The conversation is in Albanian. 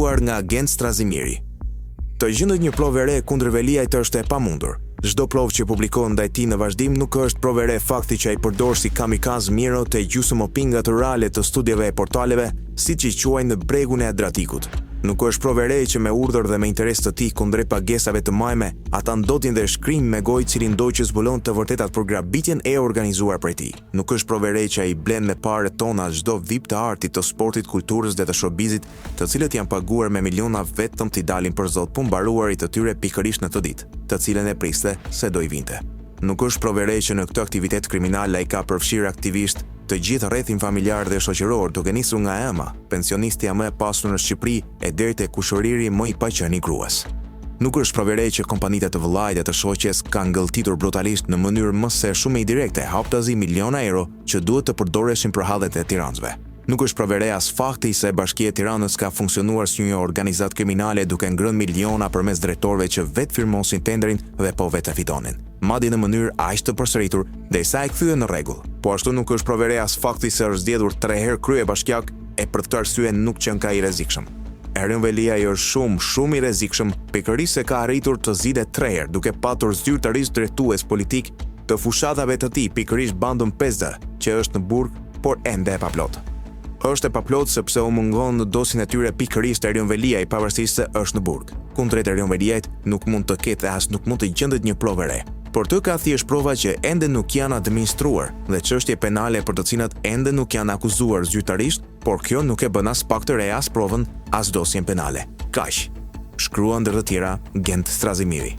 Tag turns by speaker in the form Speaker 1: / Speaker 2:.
Speaker 1: organizuar nga agent Strazimiri. Të gjendët një provë e re kundër Veliajt është e pamundur. Çdo provë që publikohet ndaj tij në vazhdim nuk është provë e re fakti që ai përdor si kamikaz Miro të gjysmopingat orale të studieve e portaleve, siç i quajnë në bregun e Adratikut. Nuk është provë e re që me urdhër dhe me interes të tij kundrejt pagesave të majme, ata ndotin dhe shkrim me gojë cili ndoj që zbulon të vërtetat për grabitjen e organizuar prej tij. Nuk është provë e re që ai blen me parë tona çdo vip të artit, të sportit, kulturës dhe të showbizit, të cilët janë paguar me miliona vetëm t'i dalin për zot punë të tyre pikërisht në të ditë, të cilën e priste se do i vinte. Nuk është provë e re që në këtë aktivitet kriminal ai ka përfshirë aktivisht të gjithë rrethin familjar dhe shoqëror, duke nisur nga Ema, pensionistja më e pasur në Shqipëri, e deri te kushëriri më i paqeni gruas. Nuk është provë e re që kompanitë të vëllait e të shoqes kanë ngëlltitur brutalisht në mënyrë më së shumë indirekte haptazi miliona euro që duhet të përdoreshin për hallet e tiranësve. Nuk është provë e re as fakti se Bashkia e Tiranës ka funksionuar si një organizatë kriminale duke ngrënë miliona përmes drejtorëve që vetë firmosin tenderin dhe po vetë fitonin, madje në mënyrë aq të përsëritur derisa e kthyen në rregull. Po ashtu nuk është provë e re as fakti se është zgjedhur 3 herë kryebashkiak e për këtë arsye nuk qenë ka i rrezikshëm. Erën Veliaj është shumë i rrezikshëm, pikërisht se ka arritur të zgjidhet 3 herë duke patur zyrtarisht drejtues politik të fushatave të tij, pikërisht bandën 5D, që është në burg, por ende e paplot. Është e paplot sepse u mungon në dosin e tyre pikërisht Erën Veliaj, pavarësisht se është në burg. Kundrejt Erën Veliajt nuk mund të ketë as nuk mund të gjendet një provë e re. Por të ka thjesht prova që ende nuk janë administruar dhe çështje penale për të cilat ende nuk janë akuzuar zyrtarisht, por kjo nuk e bën as pak të re as provën as dosjen penale. Kaq. Shkruan ndër të tjera Gent Strazimiri.